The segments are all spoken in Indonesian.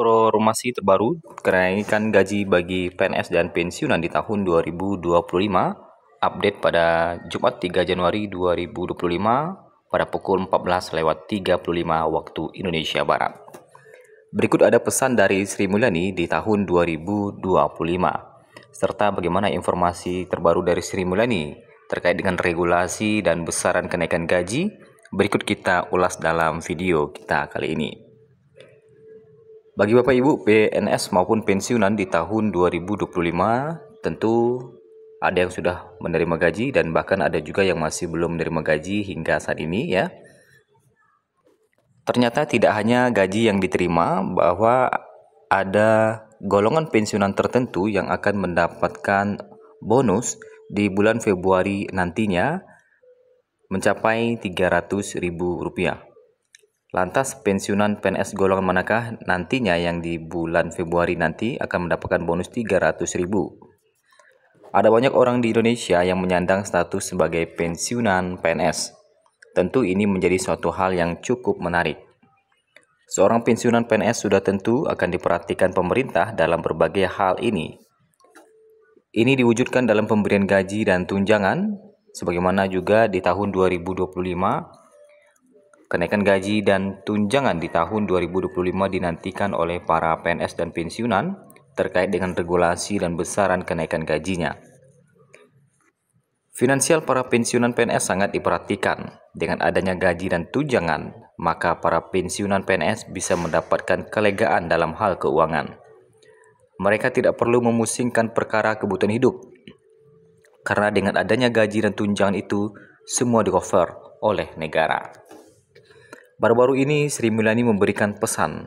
Informasi terbaru kenaikan gaji bagi PNS dan pensiunan di tahun 2025, update pada Jumat 3 Januari 2025 pada pukul 14.35 waktu Indonesia Barat. Berikut ada pesan dari Sri Mulyani di tahun 2025, serta bagaimana informasi terbaru dari Sri Mulyani terkait dengan regulasi dan besaran kenaikan gaji. Berikut kita ulas dalam video kita kali ini. Bagi Bapak Ibu PNS maupun pensiunan di tahun 2025, tentu ada yang sudah menerima gaji dan bahkan ada juga yang masih belum menerima gaji hingga saat ini ya. Ternyata tidak hanya gaji yang diterima, bahwa ada golongan pensiunan tertentu yang akan mendapatkan bonus di bulan Februari nantinya mencapai Rp300.000. Lantas pensiunan PNS golongan manakah nantinya yang di bulan Februari nanti akan mendapatkan bonus Rp300.000? Ada banyak orang di Indonesia yang menyandang status sebagai pensiunan PNS. Tentu ini menjadi suatu hal yang cukup menarik. Seorang pensiunan PNS sudah tentu akan diperhatikan pemerintah dalam berbagai hal ini. Ini diwujudkan dalam pemberian gaji dan tunjangan, sebagaimana juga di tahun 2025, kenaikan gaji dan tunjangan di tahun 2025 dinantikan oleh para PNS dan pensiunan terkait dengan regulasi dan besaran kenaikan gajinya. Finansial para pensiunan PNS sangat diperhatikan. Dengan adanya gaji dan tunjangan, maka para pensiunan PNS bisa mendapatkan kelegaan dalam hal keuangan. Mereka tidak perlu memusingkan perkara kebutuhan hidup, karena dengan adanya gaji dan tunjangan itu semua di-cover oleh negara. Baru-baru ini Sri Mulyani memberikan pesan.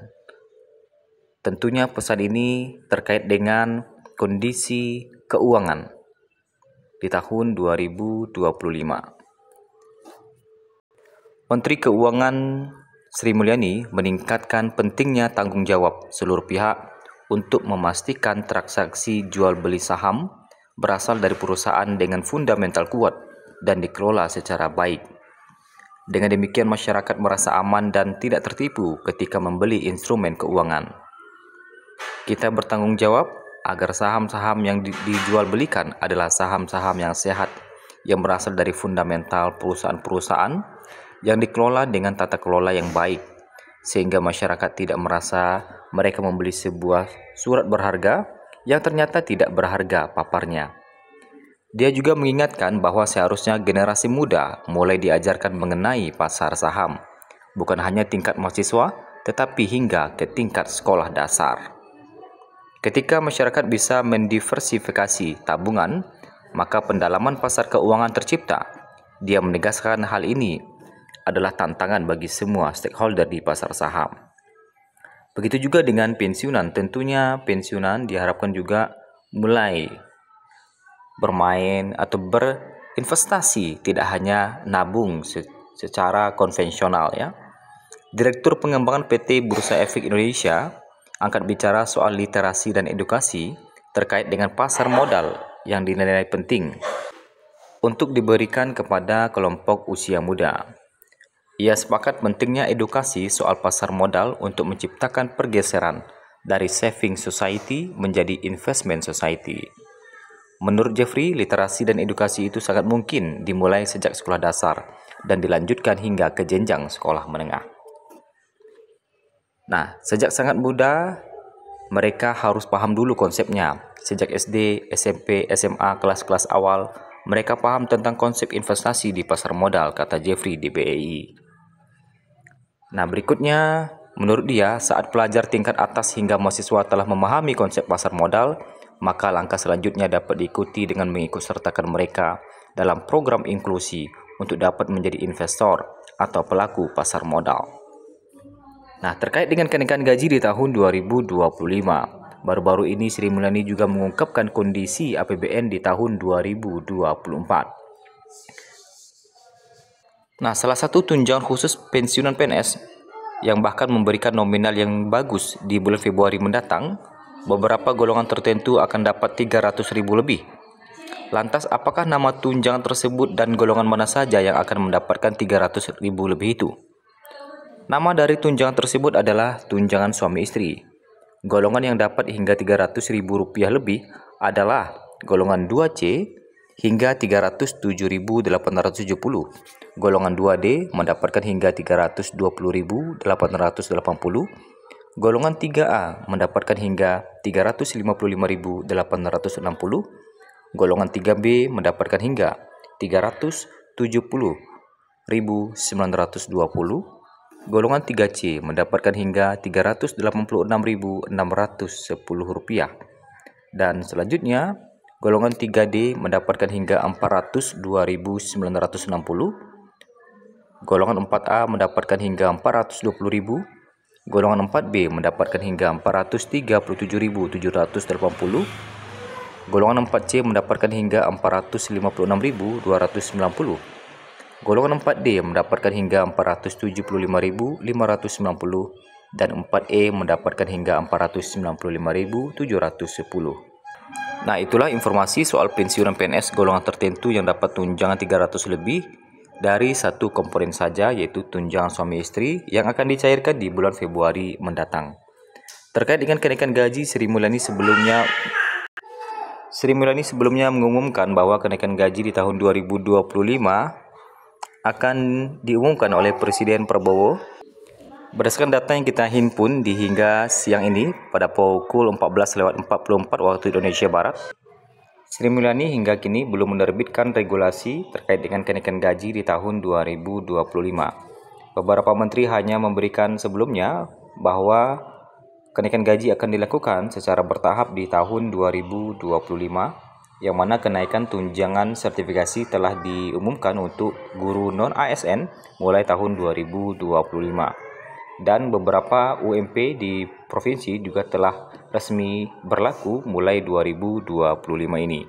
Tentunya pesan ini terkait dengan kondisi keuangan di tahun 2025. Menteri Keuangan Sri Mulyani meningkatkan pentingnya tanggung jawab seluruh pihak untuk memastikan transaksi jual beli saham berasal dari perusahaan dengan fundamental kuat dan dikelola secara baik. Dengan demikian masyarakat merasa aman dan tidak tertipu ketika membeli instrumen keuangan. Kita bertanggung jawab agar saham-saham yang dijual belikan adalah saham-saham yang sehat, yang berasal dari fundamental perusahaan-perusahaan yang dikelola dengan tata kelola yang baik, sehingga masyarakat tidak merasa mereka membeli sebuah surat berharga yang ternyata tidak berharga paparnya. Dia juga mengingatkan bahwa seharusnya generasi muda mulai diajarkan mengenai pasar saham, bukan hanya tingkat mahasiswa, tetapi hingga ke tingkat sekolah dasar. Ketika masyarakat bisa mendiversifikasi tabungan, maka pendalaman pasar keuangan tercipta. Dia menegaskan hal ini adalah tantangan bagi semua stakeholder di pasar saham. Begitu juga dengan pensiunan, tentunya pensiunan diharapkan juga mulai bermain atau berinvestasi, tidak hanya nabung secara konvensional ya. Direktur Pengembangan PT Bursa Efek Indonesia angkat bicara soal literasi dan edukasi terkait dengan pasar modal yang dinilai penting untuk diberikan kepada kelompok usia muda. Ia sepakat pentingnya edukasi soal pasar modal untuk menciptakan pergeseran dari saving society menjadi investment society. Menurut Jeffrey, literasi dan edukasi itu sangat mungkin dimulai sejak sekolah dasar dan dilanjutkan hingga ke jenjang sekolah menengah. Nah, sejak sangat muda, mereka harus paham dulu konsepnya. Sejak SD, SMP, SMA, kelas-kelas awal, mereka paham tentang konsep investasi di pasar modal, kata Jeffrey di BEI. Nah, berikutnya, menurut dia, saat pelajar tingkat atas hingga mahasiswa telah memahami konsep pasar modal, maka langkah selanjutnya dapat diikuti dengan mengikutsertakan mereka dalam program inklusi untuk dapat menjadi investor atau pelaku pasar modal. Nah, terkait dengan kenaikan gaji di tahun 2025, baru-baru ini Sri Mulyani juga mengungkapkan kondisi APBN di tahun 2024. Nah, salah satu tunjangan khusus pensiunan PNS yang bahkan memberikan nominal yang bagus di bulan Februari mendatang, beberapa golongan tertentu akan dapat Rp300.000 lebih. Lantas, apakah nama tunjangan tersebut dan golongan mana saja yang akan mendapatkan Rp300.000 lebih itu? Nama dari tunjangan tersebut adalah tunjangan suami istri. Golongan yang dapat hingga Rp300.000 lebih adalah golongan 2C hingga Rp307.870. Golongan 2D mendapatkan hingga Rp320.880. Golongan 3A mendapatkan hingga Rp355.860. Golongan 3B mendapatkan hingga Rp370.920. Golongan 3C mendapatkan hingga Rp386.610. Dan selanjutnya, golongan 3D mendapatkan hingga Rp402.960. Golongan 4A mendapatkan hingga Rp420.000. Golongan 4B mendapatkan hingga Rp437.780. Golongan 4C mendapatkan hingga Rp456.290. Golongan 4D mendapatkan hingga Rp475.590 dan 4E mendapatkan hingga Rp495.710. Nah, itulah informasi soal pensiunan PNS golongan tertentu yang dapat tunjangan 300 lebih dari satu komponen saja, yaitu tunjangan suami istri yang akan dicairkan di bulan Februari mendatang. Terkait dengan kenaikan gaji, Sri Mulyani sebelumnya mengumumkan bahwa kenaikan gaji di tahun 2025 akan diumumkan oleh Presiden Prabowo. Berdasarkan data yang kita himpun di hingga siang ini pada pukul 14.44 waktu Indonesia Barat, Sri Mulyani hingga kini belum menerbitkan regulasi terkait dengan kenaikan gaji di tahun 2025. Beberapa menteri hanya memberikan sebelumnya bahwa kenaikan gaji akan dilakukan secara bertahap di tahun 2025, yang mana kenaikan tunjangan sertifikasi telah diumumkan untuk guru non-ASN mulai tahun 2025. Dan beberapa UMP di provinsi juga telah resmi berlaku mulai 2025 ini.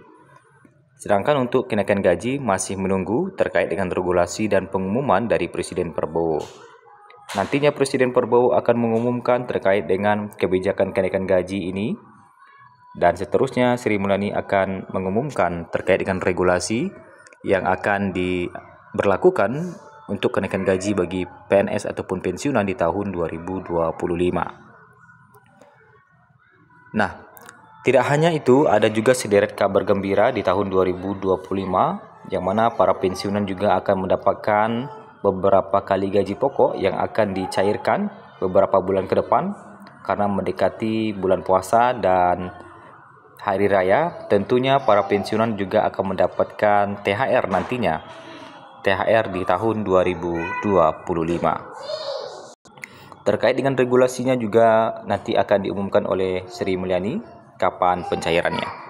Sedangkan untuk kenaikan gaji masih menunggu terkait dengan regulasi dan pengumuman dari Presiden Prabowo. Nantinya Presiden Prabowo akan mengumumkan terkait dengan kebijakan kenaikan gaji ini, dan seterusnya Sri Mulyani akan mengumumkan terkait dengan regulasi yang akan diberlakukan untuk kenaikan gaji bagi PNS ataupun pensiunan di tahun 2025. Nah, tidak hanya itu, ada juga sederet kabar gembira di tahun 2025, yang mana para pensiunan juga akan mendapatkan beberapa kali gaji pokok yang akan dicairkan beberapa bulan ke depan karena mendekati bulan puasa dan hari raya. Tentunya para pensiunan juga akan mendapatkan THR nantinya, THR di tahun 2025. Terkait dengan regulasinya juga nanti akan diumumkan oleh Sri Mulyani kapan pencairannya.